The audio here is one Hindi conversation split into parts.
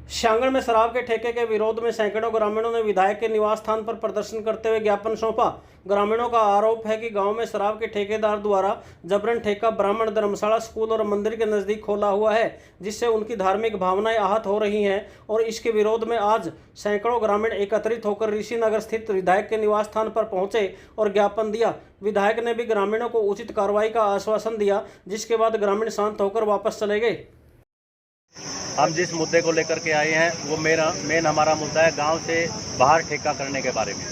शांगड़ में शराब के ठेके के विरोध में सैकड़ों ग्रामीणों ने विधायक के निवास स्थान पर प्रदर्शन करते हुए ज्ञापन सौंपा। ग्रामीणों का आरोप है कि गांव में शराब के ठेकेदार द्वारा जबरन ठेका ब्राह्मण धर्मशाला, स्कूल और मंदिर के नजदीक खोला हुआ है, जिससे उनकी धार्मिक भावनाएं आहत हो रही हैं। और इसके विरोध में आज सैकड़ों ग्रामीण एकत्रित होकर ऋषि नगर स्थित विधायक के निवास स्थान पर पहुंचे और ज्ञापन दिया। विधायक ने भी ग्रामीणों को उचित कार्रवाई का आश्वासन दिया, जिसके बाद ग्रामीण शांत होकर वापस चले गए। हम जिस मुद्दे को लेकर के आए हैं वो मेन हमारा मुद्दा है गांव से बाहर ठेका करने के बारे में।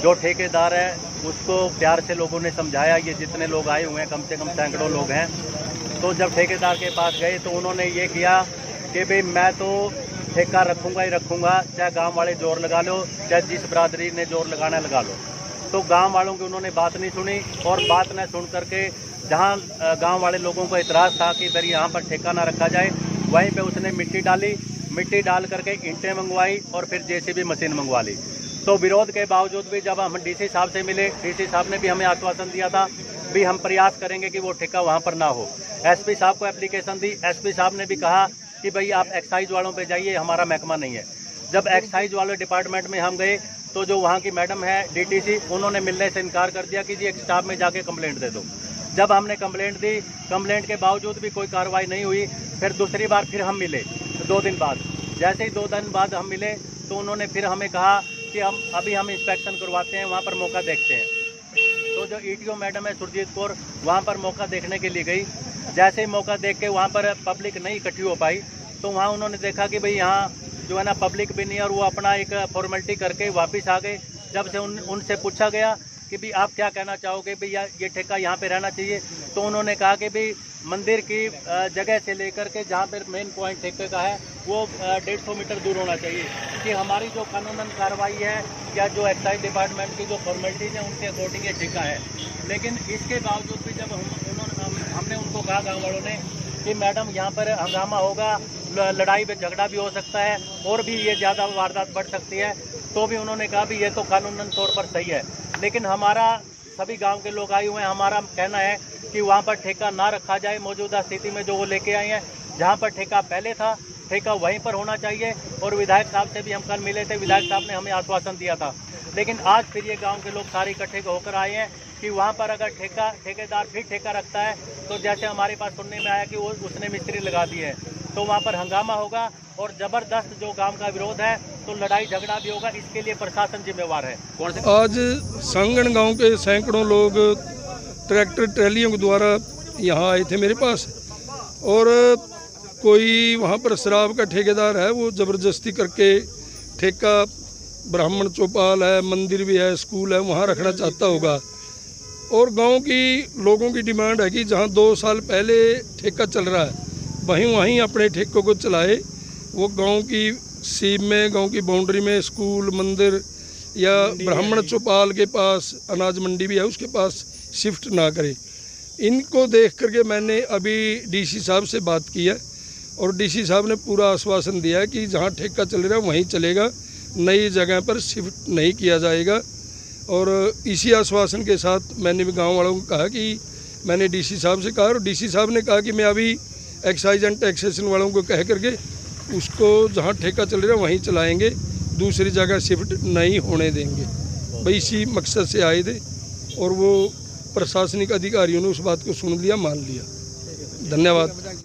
जो ठेकेदार है उसको प्यार से लोगों ने समझाया, ये जितने लोग आए हुए हैं कम से कम सैकड़ों लोग हैं। तो जब ठेकेदार के पास गए तो उन्होंने ये किया कि भाई मैं तो ठेका रखूँगा ही रखूँगा, चाहे गाँव वाले जोर लगा लो, चाहे जिस बरादरी ने जोर लगाना लगा लो। तो गाँव वालों की उन्होंने बात नहीं सुनी और बात न सुन करके जहाँ गाँव वाले लोगों को इतराज़ था कि भाई यहाँ पर ठेका ना रखा जाए, वहीं पे उसने मिट्टी डाल करके ईंटें मंगवाई और फिर जेसीबी मशीन मंगवा ली। तो विरोध के बावजूद भी जब हम डीसी साहब से मिले, डीसी साहब ने भी हमें आश्वासन दिया था भी हम प्रयास करेंगे कि वो ठेका वहाँ पर ना हो। एसपी साहब को एप्लीकेशन दी, एसपी साहब ने भी कहा कि भाई आप एक्साइज वालों पे जाइए, हमारा महकमा नहीं है। जब एक्साइज वाले डिपार्टमेंट में हम गए तो जो वहाँ की मैडम है डीटीसी, उन्होंने मिलने से इनकार कर दिया कि जी एक स्टाफ में जाके कंप्लेंट दे दो। जब हमने कंप्लेंट दी, कंप्लेंट के बावजूद भी कोई कार्रवाई नहीं हुई। फिर दूसरी बार फिर हम मिले 2 दिन बाद। जैसे ही 2 दिन बाद हम मिले तो उन्होंने फिर हमें कहा कि हम इंस्पेक्शन करवाते हैं, वहाँ पर मौका देखते हैं। तो जो ईटीओ मैडम है सुरजीत कौर, वहाँ पर मौका देखने के लिए गई। जैसे ही मौका देख के वहाँ पर पब्लिक नहीं इकट्ठी हो पाई तो वहाँ उन्होंने देखा कि भाई यहाँ जो है ना पब्लिक भी नहीं, और वो अपना एक फॉर्मेलिटी करके वापस आ गए। जब से उनसे पूछा गया कि भाई आप क्या कहना चाहोगे भैया, ये ठेका यहाँ पे रहना चाहिए, तो उन्होंने कहा कि भाई मंदिर की जगह से लेकर के जहाँ पर मेन पॉइंट ठेके का है वो 150 मीटर दूर होना चाहिए, कि हमारी जो कानूनन कार्रवाई है या जो एक्साइज डिपार्टमेंट की जो फॉर्मेलिटीज है उनके अकॉर्डिंग ये ठेका है। लेकिन इसके बावजूद भी जब हमने उनको कहा गाँव वालों ने कि मैडम यहाँ पर हंगामा होगा, लड़ाई में झगड़ा भी हो सकता है और भी ये ज़्यादा वारदात बढ़ सकती है, तो भी उन्होंने कहा भी ये तो कानूनन तौर पर सही है। लेकिन हमारा सभी गांव के लोग आए हुए हैं, हमारा कहना है कि वहाँ पर ठेका ना रखा जाए। मौजूदा स्थिति में जो वो लेके आए हैं, जहाँ पर ठेका पहले था, ठेका वहीं पर होना चाहिए। और विधायक साहब से भी हम कल मिले थे, विधायक साहब ने हमें आश्वासन दिया था। लेकिन आज फिर ये गाँव के लोग सारे इकट्ठे होकर आए हैं कि वहाँ पर अगर ठेकेदार फिर ठेका रखता है तो जैसे हमारे पास सुनने में आया कि उसने मिस्त्री लगा दिए हैं, तो वहाँ पर हंगामा होगा और ज़बरदस्त जो गांव का विरोध है तो लड़ाई झगड़ा भी होगा। इसके लिए प्रशासन जिम्मेवार है। आज सांगण गांव के सैकड़ों लोग ट्रैक्टर ट्रैलियों के द्वारा यहाँ आए थे मेरे पास, और कोई वहाँ पर शराब का ठेकेदार है, वो ज़बरदस्ती करके ठेका ब्राह्मण चौपाल है, मंदिर भी है, स्कूल है, वहाँ रखना चाहता होगा। और गांव की लोगों की डिमांड है कि जहाँ 2 साल पहले ठेका चल रहा है वहीं अपने ठेकों को चलाए। वो गांव की सीम में, गांव की बाउंड्री में स्कूल, मंदिर या ब्राह्मण चौपाल के पास अनाज मंडी भी है, उसके पास शिफ्ट ना करे। इनको देख करके मैंने अभी डीसी साहब से बात की है और डीसी साहब ने पूरा आश्वासन दिया है कि जहां ठेका चल रहा है वहीं चलेगा, नई जगह पर शिफ्ट नहीं किया जाएगा। और इसी आश्वासन के साथ मैंने भी गाँव वालों को कहा कि मैंने डीसी साहब से कहा, और डीसी साहब ने कहा कि मैं अभी एक्साइज एंड टैक्सेशन वालों को कह करके उसको जहाँ ठेका चल रहा है वहीं चलाएंगे, दूसरी जगह शिफ्ट नहीं होने देंगे। भाई इसी मकसद से आए थे और वो प्रशासनिक अधिकारियों ने उस बात को सुन लिया, मान लिया। धन्यवाद।